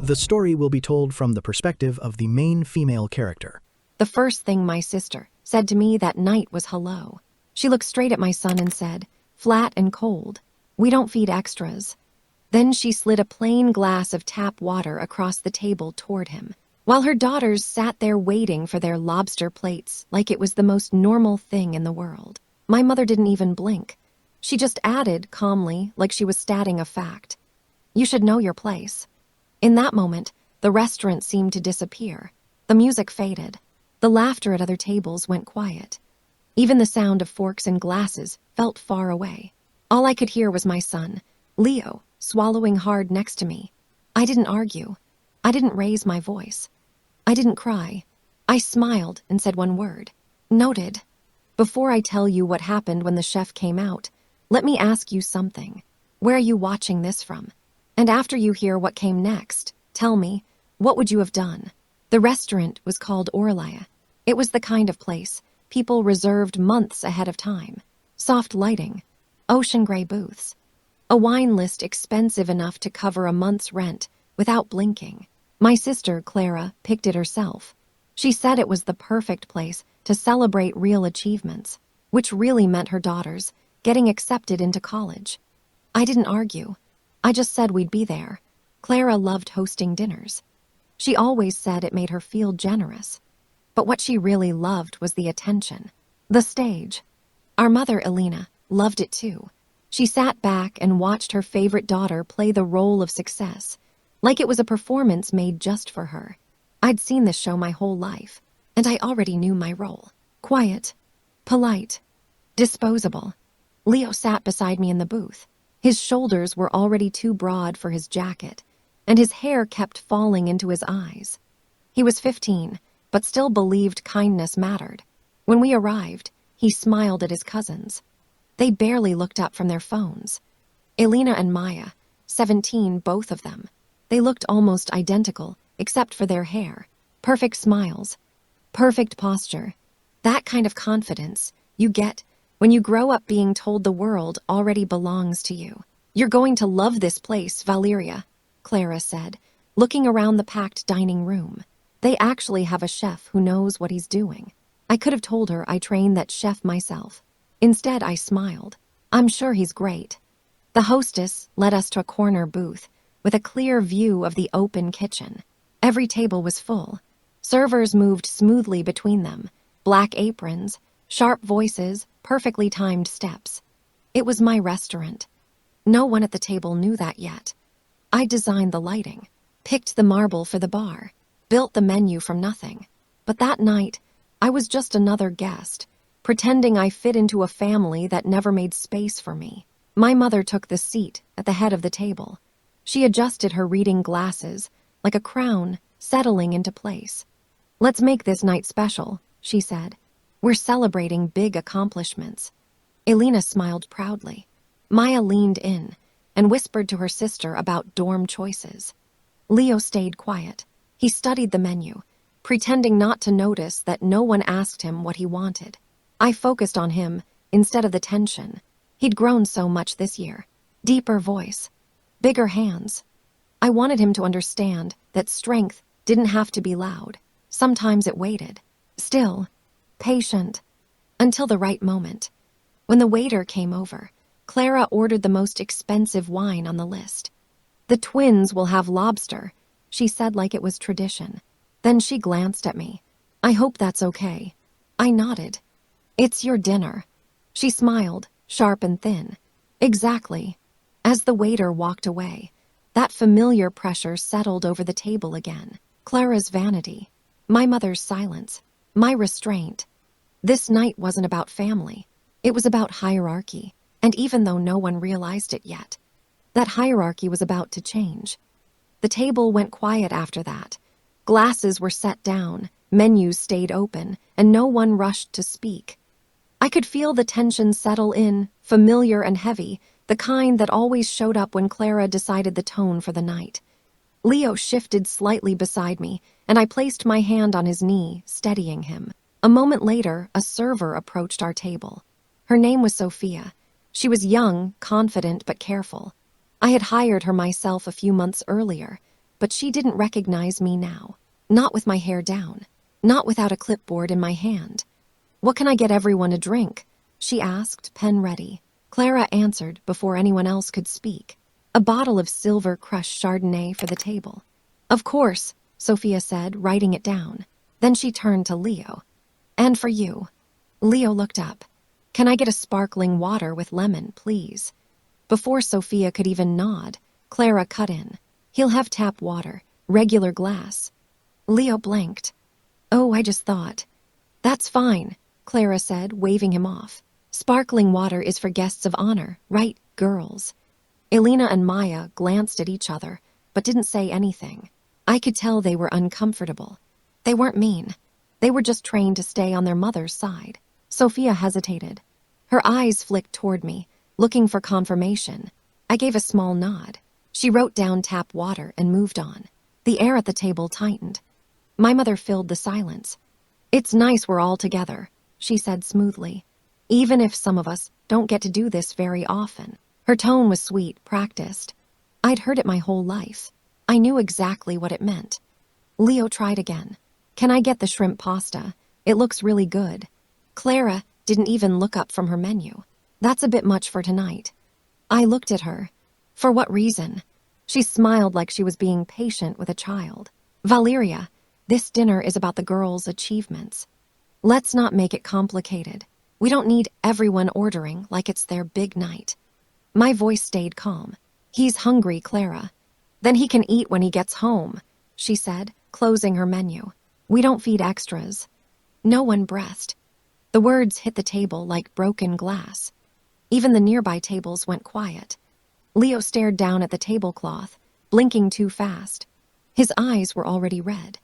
The story will be told from the perspective of the main female character. The first thing my sister said to me that night was hello. She looked straight at my son and said, flat and cold, "We don't feed extras." Then she slid a plain glass of tap water across the table toward him, while her daughters sat there waiting for their lobster plates like it was the most normal thing in the world. My mother didn't even blink. She just added calmly, like she was stating a fact, "You should know your place." In that moment, the restaurant seemed to disappear. The music faded. The laughter at other tables went quiet. Even the sound of forks and glasses felt far away. All I could hear was my son, Leo, swallowing hard next to me. I didn't argue. I didn't raise my voice. I didn't cry. I smiled and said one word. Noted. Before I tell you what happened when the chef came out, let me ask you something. Where are you watching this from? And after you hear what came next, tell me, what would you have done? The restaurant was called Orlaya. It was the kind of place people reserved months ahead of time. Soft lighting, ocean gray booths, a wine list expensive enough to cover a month's rent without blinking. My sister, Clara, picked it herself. She said it was the perfect place to celebrate real achievements, which really meant her daughters getting accepted into college. I didn't argue. I just said we'd be there. Clara loved hosting dinners. She always said it made her feel generous. But what she really loved was the attention, the stage. Our mother, Elena, loved it too. She sat back and watched her favorite daughter play the role of success, like it was a performance made just for her. I'd seen this show my whole life, and I already knew my role. Quiet, polite, disposable. Leo sat beside me in the booth. His shoulders were already too broad for his jacket, and his hair kept falling into his eyes. He was 15, but still believed kindness mattered. When we arrived, he smiled at his cousins. They barely looked up from their phones. Elena and Maya, 17, both of them. They looked almost identical, except for their hair. Perfect smiles. Perfect posture. That kind of confidence you get when you grow up being told the world already belongs to you. "You're going to love this place, Valeria," Clara said, looking around the packed dining room. "They actually have a chef who knows what he's doing." I could have told her I trained that chef myself. Instead, I smiled. "I'm sure he's great." The hostess led us to a corner booth with a clear view of the open kitchen. Every table was full. Servers moved smoothly between them, black aprons, sharp voices, perfectly timed steps. It was my restaurant. No one at the table knew that yet. I designed the lighting, picked the marble for the bar, built the menu from nothing. But that night, I was just another guest, pretending I fit into a family that never made space for me. My mother took the seat at the head of the table. She adjusted her reading glasses, like a crown settling into place. "Let's make this night special," she said. "We're celebrating big accomplishments." Elena smiled proudly. Maya leaned in and whispered to her sister about dorm choices. Leo stayed quiet. He studied the menu, pretending not to notice that no one asked him what he wanted. I focused on him instead of the tension. He'd grown so much this year. Deeper voice, bigger hands. I wanted him to understand that strength didn't have to be loud. Sometimes it waited. Still, patient, until the right moment. When the waiter came over, Clara ordered the most expensive wine on the list. "The twins will have lobster," she said like it was tradition. Then she glanced at me. "I hope that's okay." I nodded. "It's your dinner." She smiled, sharp and thin. "Exactly." As the waiter walked away, that familiar pressure settled over the table again. Clara's vanity, my mother's silence, my restraint. This night wasn't about family. It was about hierarchy, and even though no one realized it yet, that hierarchy was about to change. The table went quiet after that. Glasses were set down, menus stayed open, and no one rushed to speak. I could feel the tension settle in, familiar and heavy, the kind that always showed up when Clara decided the tone for the night. Leo shifted slightly beside me, and I placed my hand on his knee, steadying him. A moment later, a server approached our table. Her name was Sophia. She was young, confident, but careful. I had hired her myself a few months earlier, but she didn't recognize me now. Not with my hair down. Not without a clipboard in my hand. "What can I get everyone a drink?" she asked, pen ready. Clara answered before anyone else could speak. "A bottle of silver crushed Chardonnay for the table." "Of course," Sophia said, writing it down. Then she turned to Leo. "And for you." Leo looked up. "Can I get a sparkling water with lemon, please?" Before Sophia could even nod, Clara cut in. "He'll have tap water, regular glass." Leo blanked. "Oh, I just thought." "That's fine," Clara said, waving him off. "Sparkling water is for guests of honor, right, girls?" Elena and Maya glanced at each other, but didn't say anything. I could tell they were uncomfortable. They weren't mean. They were just trained to stay on their mother's side. Sophia hesitated. Her eyes flicked toward me, looking for confirmation. I gave a small nod. She wrote down tap water and moved on. The air at the table tightened. My mother filled the silence. "It's nice we're all together," she said smoothly. "Even if some of us don't get to do this very often." Her tone was sweet, practiced. I'd heard it my whole life. I knew exactly what it meant. Leo tried again. "Can I get the shrimp pasta? It looks really good." Clara didn't even look up from her menu. "That's a bit much for tonight." I looked at her. For what reason? She smiled like she was being patient with a child. "Valeria, this dinner is about the girls' achievements. Let's not make it complicated. We don't need everyone ordering like it's their big night." My voice stayed calm. "He's hungry, Clara." "Then he can eat when he gets home," she said, closing her menu. "We don't feed extras." No one breathed. The words hit the table like broken glass. Even the nearby tables went quiet. Leo stared down at the tablecloth, blinking too fast. His eyes were already red.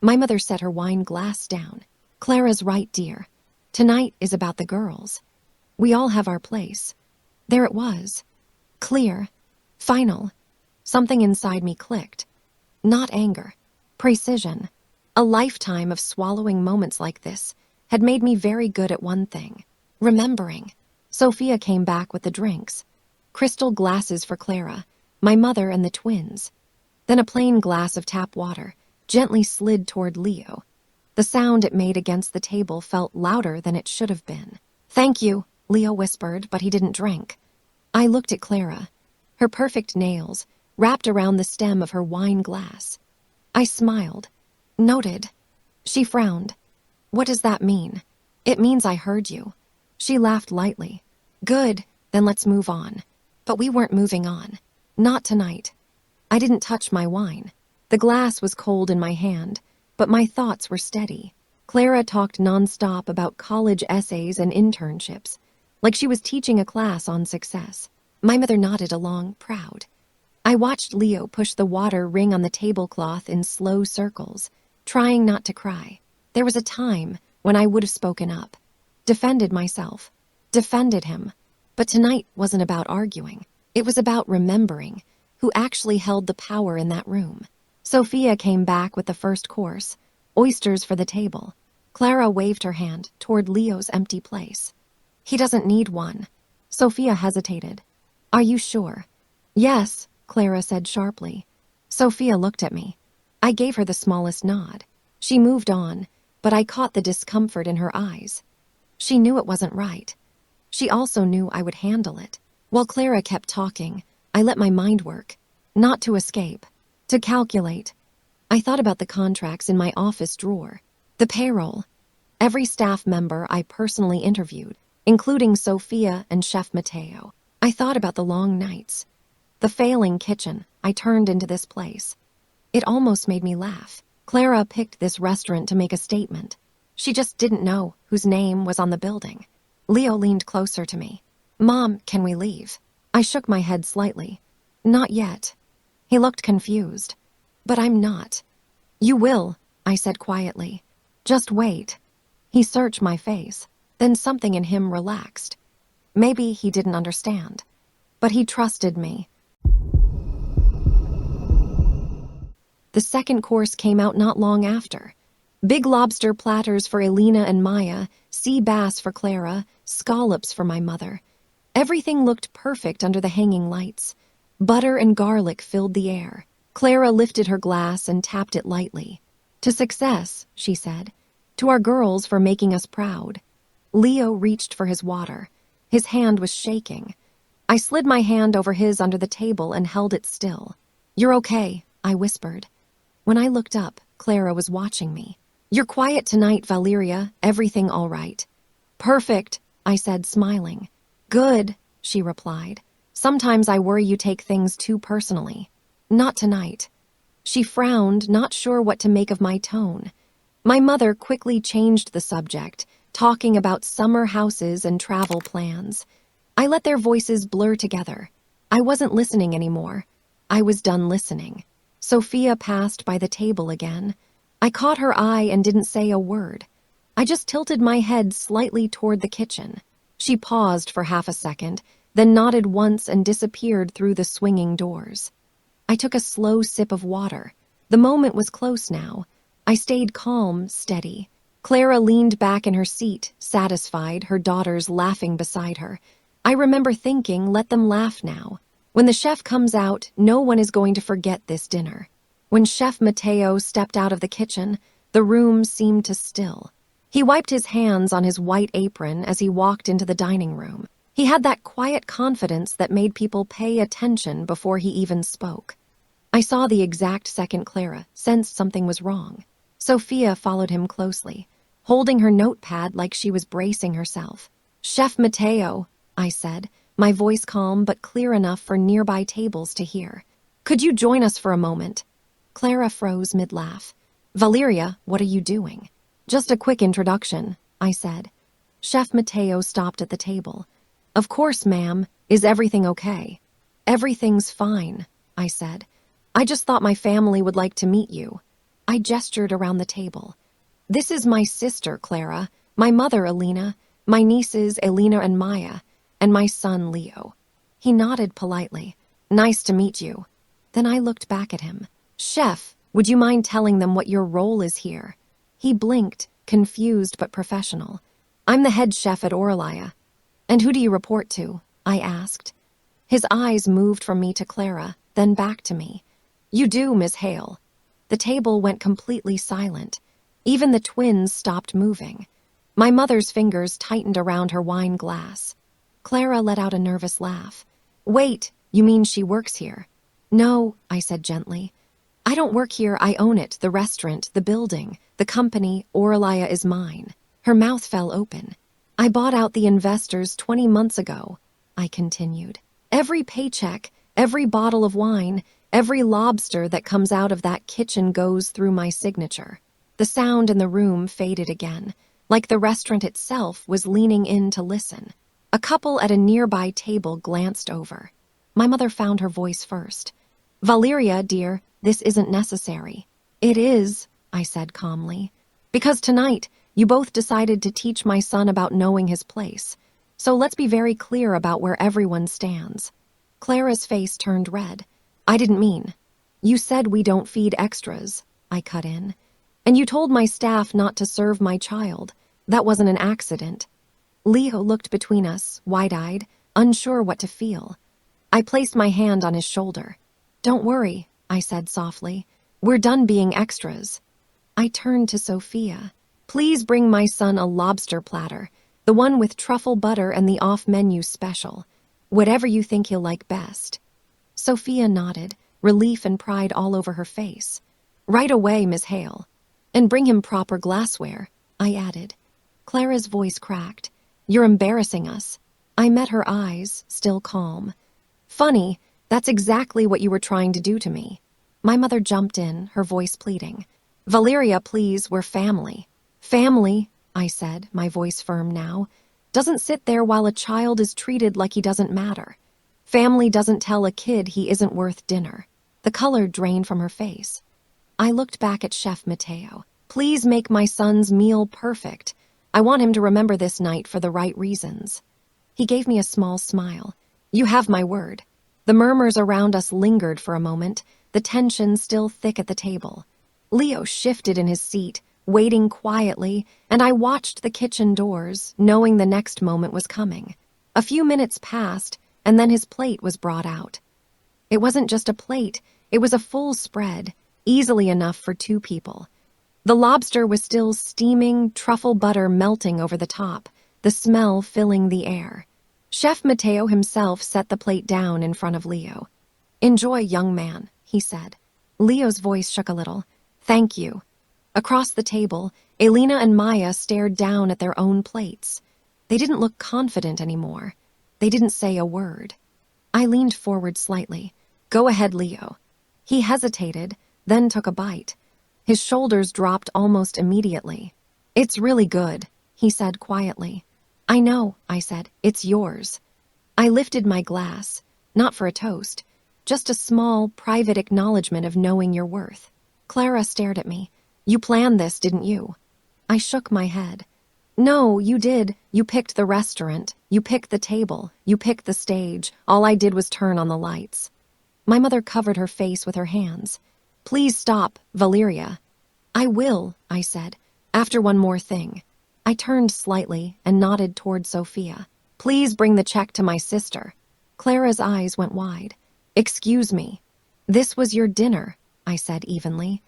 My mother set her wine glass down. "Clara's right, dear. Tonight is about the girls. We all have our place." There it was. Clear. Final. Something inside me clicked. Not anger. Precision. A lifetime of swallowing moments like this had made me very good at one thing: remembering. Sophia came back with the drinks. Crystal glasses for Clara, my mother and the twins. Then a plain glass of tap water, gently slid toward Leo. The sound it made against the table felt louder than it should have been. "Thank you," Leo whispered, but he didn't drink. I looked at Clara. Her perfect nails wrapped around the stem of her wine glass. I smiled. "Noted." She frowned. "What does that mean?" "It means I heard you." She laughed lightly. "Good, then let's move on." But we weren't moving on. Not tonight. I didn't touch my wine. The glass was cold in my hand, but my thoughts were steady. Clara talked nonstop about college essays and internships, like she was teaching a class on success. My mother nodded along, proud. I watched Leo push the water ring on the tablecloth in slow circles, trying not to cry. There was a time when I would have spoken up, defended myself, defended him. But tonight wasn't about arguing. It was about remembering who actually held the power in that room. Sophia came back with the first course, oysters for the table. Clara waved her hand toward Leo's empty place. "He doesn't need one." Sophia hesitated. "Are you sure?" "Yes," Clara said sharply. Sophia looked at me. I gave her the smallest nod. She moved on, but I caught the discomfort in her eyes. She knew it wasn't right. She also knew I would handle it. While Clara kept talking, I let my mind work. Not to escape, to calculate. I thought about the contracts in my office drawer, the payroll, every staff member I personally interviewed, including Sophia and Chef Mateo. I thought about the long nights, the failing kitchen I turned into this place. It almost made me laugh. Clara picked this restaurant to make a statement. She just didn't know whose name was on the building. Leo leaned closer to me. "Mom, can we leave?" I shook my head slightly. "Not yet." He looked confused. "But I'm not." "You will," I said quietly. "Just wait." He searched my face. Then something in him relaxed. Maybe he didn't understand, but he trusted me. The second course came out not long after. Big lobster platters for Elena and Maya, sea bass for Clara, scallops for my mother. Everything looked perfect under the hanging lights. Butter and garlic filled the air. Clara lifted her glass and tapped it lightly. "To success," she said. "To our girls for making us proud." Leo reached for his water. His hand was shaking. I slid my hand over his under the table and held it still. "You're okay," I whispered. When I looked up, Clara was watching me. "You're quiet tonight, Valeria. Everything all right?" "Perfect," I said, smiling. "Good," she replied. "Sometimes I worry you take things too personally." "Not tonight." She frowned, not sure what to make of my tone. My mother quickly changed the subject, talking about summer houses and travel plans. I let their voices blur together. I wasn't listening anymore. I was done listening. Sophia passed by the table again. I caught her eye and didn't say a word. I just tilted my head slightly toward the kitchen. She paused for half a second, then nodded once and disappeared through the swinging doors. I took a slow sip of water. The moment was close now. I stayed calm, steady. Clara leaned back in her seat, satisfied, her daughters laughing beside her. I remember thinking, let them laugh now. When the chef comes out, no one is going to forget this dinner. When Chef Mateo stepped out of the kitchen, the room seemed to still. He wiped his hands on his white apron as he walked into the dining room. He had that quiet confidence that made people pay attention before he even spoke. I saw the exact second Clara sensed something was wrong. Sophia followed him closely, holding her notepad like she was bracing herself. "Chef Mateo," I said, my voice calm but clear enough for nearby tables to hear. "Could you join us for a moment?" Clara froze mid-laugh. "Valeria, what are you doing?" "Just a quick introduction," I said. Chef Mateo stopped at the table. "Of course, ma'am. Is everything okay?" "Everything's fine," I said. "I just thought my family would like to meet you." I gestured around the table. "This is my sister, Clara, my mother, Alina, my nieces, Elena and Maya, and my son, Leo." He nodded politely. "Nice to meet you." Then I looked back at him. "Chef, would you mind telling them what your role is here?" He blinked, confused but professional. "I'm the head chef at Oralia." "And who do you report to?" I asked. His eyes moved from me to Clara, then back to me. "You do, Miss Hale." The table went completely silent. Even the twins stopped moving. My mother's fingers tightened around her wine glass. Clara let out a nervous laugh. "Wait, you mean she works here?" "No," I said gently. "I don't work here, I own it, the restaurant, the building, the company, Oralia is mine." Her mouth fell open. "I bought out the investors 20 months ago," I continued. "Every paycheck, every bottle of wine, every lobster that comes out of that kitchen goes through my signature." The sound in the room faded again, like the restaurant itself was leaning in to listen. A couple at a nearby table glanced over. My mother found her voice first. "Valeria, dear, this isn't necessary." "It is," I said calmly. "Because tonight, you both decided to teach my son about knowing his place. So let's be very clear about where everyone stands." Clara's face turned red. "I didn't mean." "You said we don't feed extras," I cut in. "And you told my staff not to serve my child. That wasn't an accident." Leo looked between us, wide-eyed, unsure what to feel. I placed my hand on his shoulder. "Don't worry," I said softly. "We're done being extras." I turned to Sophia. "Please bring my son a lobster platter, the one with truffle butter and the off-menu special. Whatever you think he'll like best." Sophia nodded, relief and pride all over her face. "Right away, Miss Hale. And bring him proper glassware," I added. Clara's voice cracked. "You're embarrassing us." I met her eyes, still calm. "Funny, that's exactly what you were trying to do to me." My mother jumped in, her voice pleading. "Valeria, please, we're family." "Family," I said, my voice firm now, "doesn't sit there while a child is treated like he doesn't matter. Family doesn't tell a kid he isn't worth dinner." The color drained from her face. I looked back at Chef Mateo. "Please make my son's meal perfect. I want him to remember this night for the right reasons." He gave me a small smile. "You have my word." The murmurs around us lingered for a moment, the tension still thick at the table. Leo shifted in his seat, waiting quietly, and I watched the kitchen doors, knowing the next moment was coming. A few minutes passed, and then his plate was brought out. It wasn't just a plate, It was a full spread, easily enough for 2 people. The lobster was still steaming, truffle butter melting over the top, the smell filling the air. Chef Mateo himself set the plate down in front of Leo. "Enjoy, young man," he said. Leo's voice shook a little. "Thank you." Across the table, Elena and Maya stared down at their own plates. They didn't look confident anymore. They didn't say a word. I leaned forward slightly. "Go ahead, Leo." He hesitated, then took a bite. His shoulders dropped almost immediately. "It's really good," he said quietly. "I know," I said. "It's yours." I lifted my glass, not for a toast, just a small, private acknowledgement of knowing your worth. Clara stared at me. "You planned this, didn't you?" I shook my head. "No, you did. You picked the restaurant. You picked the table. You picked the stage. All I did was turn on the lights." My mother covered her face with her hands. "Please stop, Valeria." "I will," I said, "after one more thing." I turned slightly and nodded toward Sophia. "Please bring the check to my sister." Clara's eyes went wide. "Excuse me." "This was your dinner," I said evenly.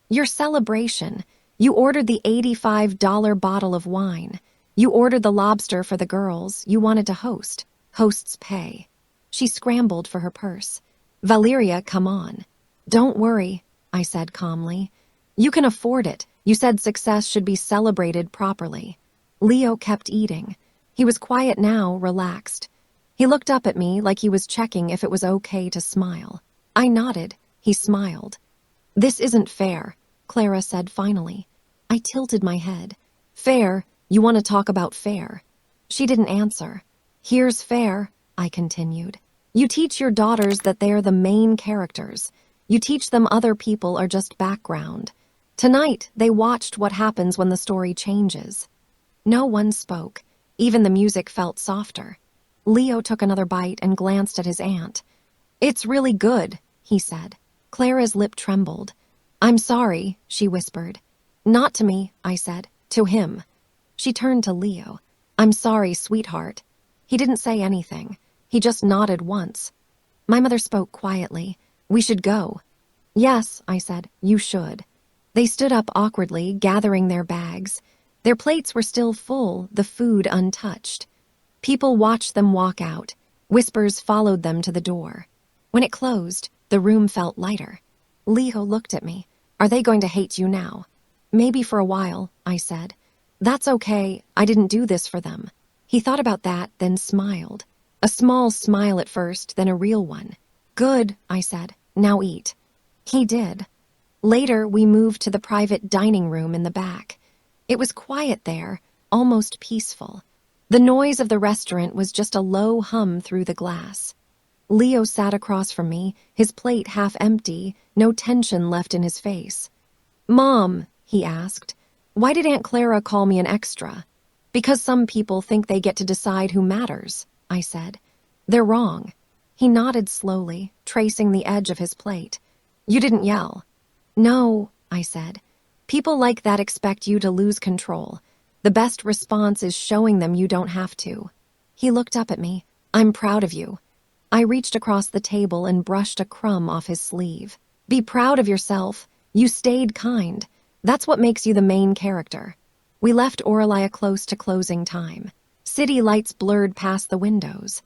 "Your celebration. You ordered the $85 bottle of wine. You ordered the lobster for the girls. You wanted to host. Hosts pay." She scrambled for her purse. "Valeria, come on." "Don't worry," I said calmly. "You can afford it. You said success should be celebrated properly." Leo kept eating. He was quiet now, relaxed. He looked up at me like he was checking if it was okay to smile. I nodded. He smiled. "This isn't fair," Clara said finally. I tilted my head. "Fair? You want to talk about fair?" She didn't answer. "Here's fair," I continued. "You teach your daughters that they're the main characters. You teach them other people are just background. Tonight, they watched what happens when the story changes." No one spoke. Even the music felt softer. Leo took another bite and glanced at his aunt. "It's really good," he said. Clara's lip trembled. "I'm sorry," she whispered. "Not to me," I said. "To him." She turned to Leo. "I'm sorry, sweetheart." He didn't say anything. He just nodded once. My mother spoke quietly. "We should go." "Yes," I said. "You should." They stood up awkwardly, gathering their bags. Their plates were still full, the food untouched. People watched them walk out. Whispers followed them to the door. When it closed, the room felt lighter. Leo looked at me. "Are they going to hate you now?" "Maybe for a while," I said. "That's okay. I didn't do this for them." He thought about that, then smiled. A small smile at first, then a real one. "Good," I said. "Now eat." He did. Later, we moved to the private dining room in the back. It was quiet there, almost peaceful. The noise of the restaurant was just a low hum through the glass. Leo sat across from me, his plate half empty, no tension left in his face. "Mom," he asked, "why did Aunt Clara call me an extra?" "Because some people think they get to decide who matters," I said. "They're wrong." He nodded slowly, tracing the edge of his plate. "You didn't yell." "No," I said. "People like that expect you to lose control. The best response is showing them you don't have to." He looked up at me. "I'm proud of you." I reached across the table and brushed a crumb off his sleeve. "Be proud of yourself. You stayed kind. That's what makes you the main character." We left Oralia close to closing time. City lights blurred past the windows.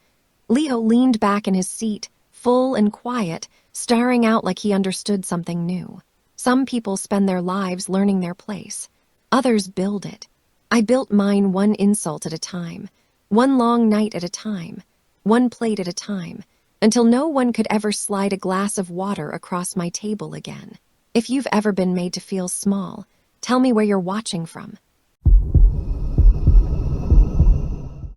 Leo leaned back in his seat, full and quiet, staring out like he understood something new. Some people spend their lives learning their place. Others build it. I built mine one insult at a time, one long night at a time, one plate at a time, until no one could ever slide a glass of water across my table again. If you've ever been made to feel small, tell me where you're watching from.